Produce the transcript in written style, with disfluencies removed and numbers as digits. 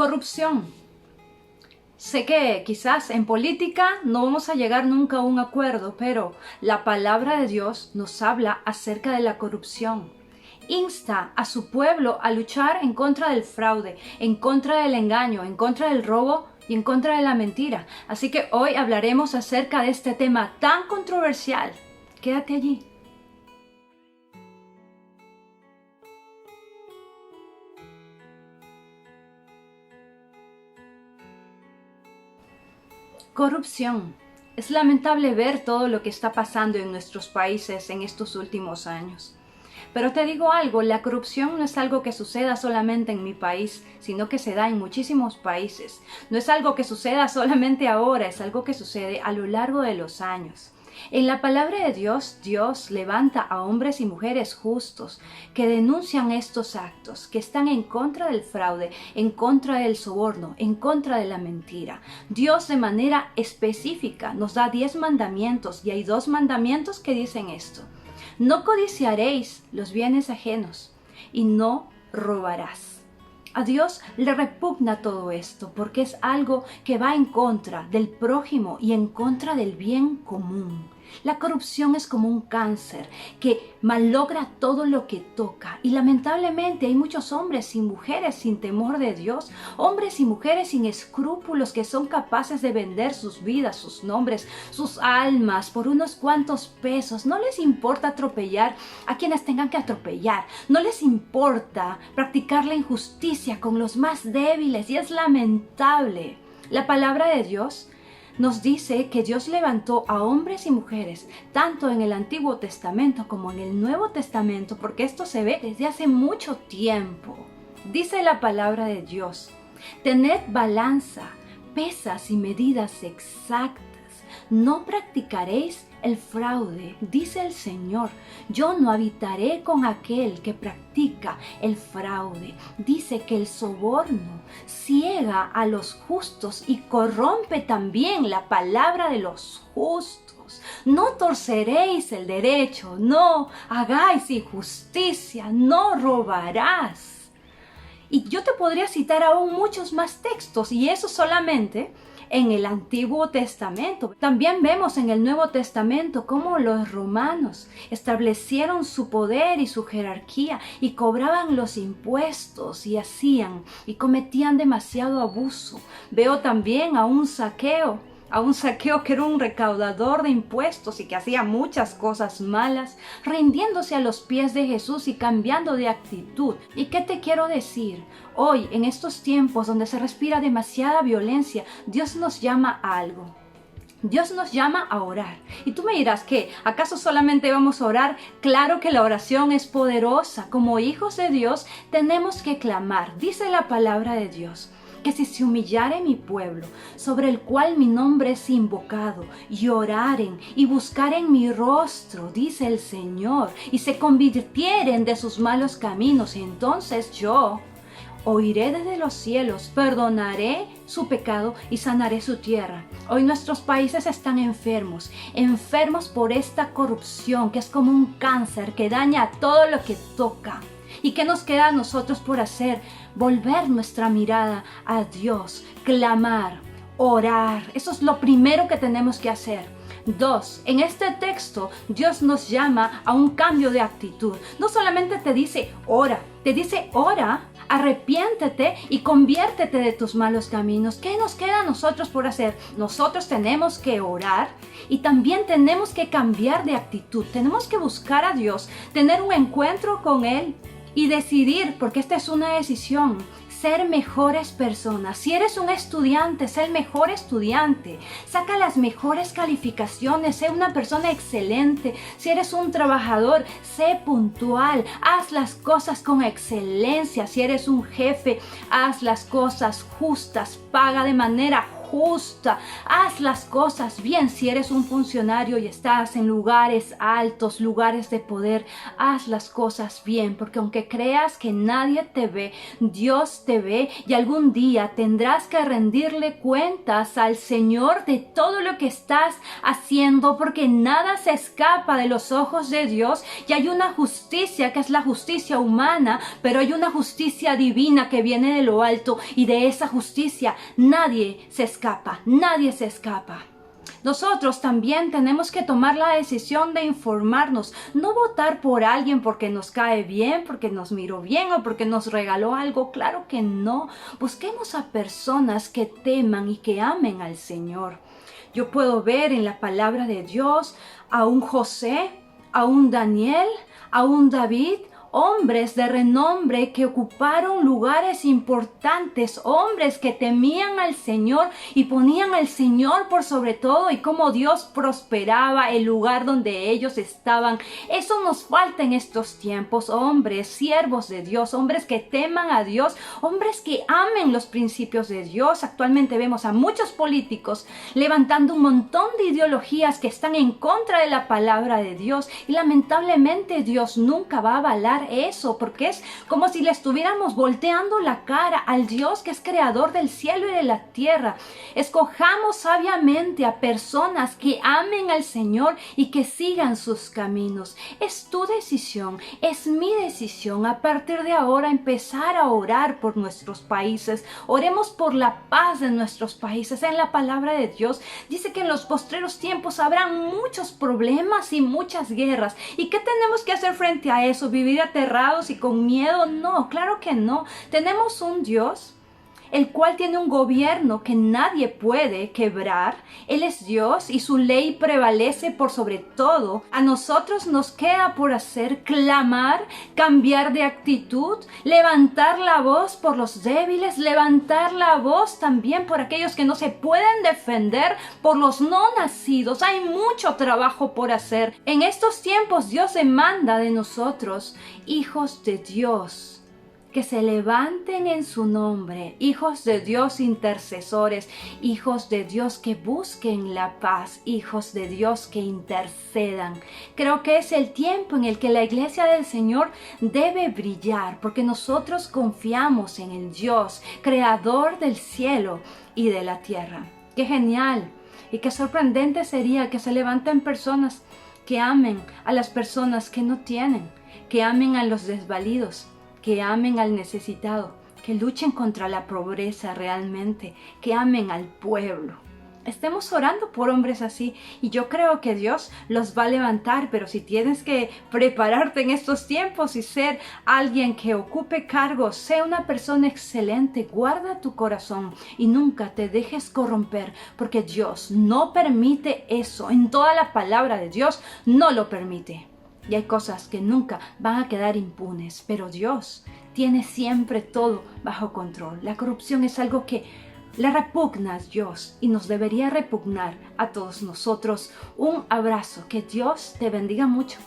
Corrupción. Sé que quizás en política no vamos a llegar nunca a un acuerdo, pero la palabra de Dios nos habla acerca de la corrupción. Insta a su pueblo a luchar en contra del fraude, en contra del engaño, en contra del robo y en contra de la mentira. Así que hoy hablaremos acerca de este tema tan controversial. Quédate allí. Corrupción. Es lamentable ver todo lo que está pasando en nuestros países en estos últimos años. Pero te digo algo, la corrupción no es algo que suceda solamente en mi país, sino que se da en muchísimos países. No es algo que suceda solamente ahora, es algo que sucede a lo largo de los años. En la palabra de Dios, Dios levanta a hombres y mujeres justos que denuncian estos actos, que están en contra del fraude, en contra del soborno, en contra de la mentira. Dios de manera específica nos da 10 mandamientos y hay 2 mandamientos que dicen esto. No codiciaréis los bienes ajenos y no robarás. A Dios le repugna todo esto porque es algo que va en contra del prójimo y en contra del bien común. La corrupción es como un cáncer que malogra todo lo que toca y lamentablemente hay muchos hombres y mujeres sin temor de Dios, hombres y mujeres sin escrúpulos que son capaces de vender sus vidas, sus nombres, sus almas por unos cuantos pesos. No les importa atropellar a quienes tengan que atropellar, no les importa practicar la injusticia con los más débiles y es lamentable. La palabra de Dios nos dice que Dios levantó a hombres y mujeres, tanto en el Antiguo Testamento como en el Nuevo Testamento, porque esto se ve desde hace mucho tiempo. Dice la palabra de Dios, tened balanza, pesas y medidas exactas. No practicaréis el fraude, dice el Señor. Yo no habitaré con aquel que practica el fraude. Dice que el soborno ciega a los justos y corrompe también la palabra de los justos. No torceréis el derecho, no hagáis injusticia, no robarás. Y yo te podría citar aún muchos más textos, y eso solamente en el Antiguo Testamento. También vemos en el Nuevo Testamento cómo los romanos establecieron su poder y su jerarquía y cobraban los impuestos y hacían y cometían demasiado abuso. Veo también a un Zaqueo que era un recaudador de impuestos y que hacía muchas cosas malas, rindiéndose a los pies de Jesús y cambiando de actitud. ¿Y qué te quiero decir? Hoy, en estos tiempos donde se respira demasiada violencia, Dios nos llama a algo. Dios nos llama a orar. Y tú me dirás, ¿qué? ¿Acaso solamente vamos a orar? Claro que la oración es poderosa. Como hijos de Dios tenemos que clamar. Dice la palabra de Dios que si se humillare mi pueblo, sobre el cual mi nombre es invocado, y oraren y buscaren mi rostro, dice el Señor, y se convirtieren de sus malos caminos, entonces yo oiré desde los cielos, perdonaré su pecado y sanaré su tierra. Hoy nuestros países están enfermos por esta corrupción que es como un cáncer que daña todo lo que toca. ¿Y qué nos queda a nosotros por hacer? Volver nuestra mirada a Dios, clamar, orar. Eso es lo primero que tenemos que hacer. 2. En este texto Dios nos llama a un cambio de actitud. No solamente te dice ora, te dice ora, arrepiéntete y conviértete de tus malos caminos. ¿Qué nos queda a nosotros por hacer? Nosotros tenemos que orar y también tenemos que cambiar de actitud. Tenemos que buscar a Dios, tener un encuentro con Él y decidir, porque esta es una decisión, ser mejores personas. Si eres un estudiante, sé el mejor estudiante. Saca las mejores calificaciones, sé una persona excelente. Si eres un trabajador, sé puntual. Haz las cosas con excelencia. Si eres un jefe, haz las cosas justas. Paga de manera justa, haz las cosas bien. Si eres un funcionario y estás en lugares altos, lugares de poder, haz las cosas bien, porque aunque creas que nadie te ve, Dios te ve, y algún día tendrás que rendirle cuentas al Señor de todo lo que estás haciendo, porque nada se escapa de los ojos de Dios, y hay una justicia que es la justicia humana, pero hay una justicia divina que viene de lo alto, y de esa justicia nadie se escapa, nadie se escapa. Nosotros también tenemos que tomar la decisión de informarnos, no votar por alguien porque nos cae bien, porque nos miró bien o porque nos regaló algo. Claro que no. Busquemos a personas que teman y que amen al Señor. Yo puedo ver en la palabra de Dios a un José, a un Daniel, a un David, hombres de renombre que ocuparon lugares importantes, hombres que temían al Señor y ponían al Señor por sobre todo, y cómo Dios prosperaba el lugar donde ellos estaban. Eso nos falta en estos tiempos, hombres, siervos de Dios, hombres que teman a Dios, hombres que amen los principios de Dios. Actualmente vemos a muchos políticos levantando un montón de ideologías que están en contra de la palabra de Dios, y lamentablemente Dios nunca va a avalar eso, porque es como si le estuviéramos volteando la cara al Dios que es creador del cielo y de la tierra. Escojamos sabiamente a personas que amen al Señor y que sigan sus caminos. Es tu decisión, es mi decisión a partir de ahora empezar a orar por nuestros países. Oremos por la paz de nuestros países. En la palabra de Dios dice que en los postreros tiempos habrán muchos problemas y muchas guerras. ¿Y qué tenemos que hacer frente a eso? ¿Vivir aterrados y con miedo? No, claro que no. Tenemos un Dios el cual tiene un gobierno que nadie puede quebrar. Él es Dios y su ley prevalece por sobre todo. A nosotros nos queda por hacer clamar, cambiar de actitud, levantar la voz por los débiles, levantar la voz también por aquellos que no se pueden defender, por los no nacidos. Hay mucho trabajo por hacer. En estos tiempos Dios demanda de nosotros, hijos de Dios, que se levanten en su nombre, hijos de Dios intercesores, hijos de Dios que busquen la paz, hijos de Dios que intercedan. Creo que es el tiempo en el que la iglesia del Señor debe brillar, porque nosotros confiamos en el Dios, creador del cielo y de la tierra. ¡Qué genial! Y qué sorprendente sería que se levanten personas que amen a las personas que no tienen, que amen a los desvalidos, que amen al necesitado, que luchen contra la pobreza realmente, que amen al pueblo. Estemos orando por hombres así, y yo creo que Dios los va a levantar. Pero si tienes que prepararte en estos tiempos y ser alguien que ocupe cargos, sea una persona excelente, guarda tu corazón y nunca te dejes corromper, porque Dios no permite eso. En toda la palabra de Dios no lo permite. Y hay cosas que nunca van a quedar impunes, pero Dios tiene siempre todo bajo control. La corrupción es algo que le repugna a Dios y nos debería repugnar a todos nosotros. Un abrazo, que Dios te bendiga mucho.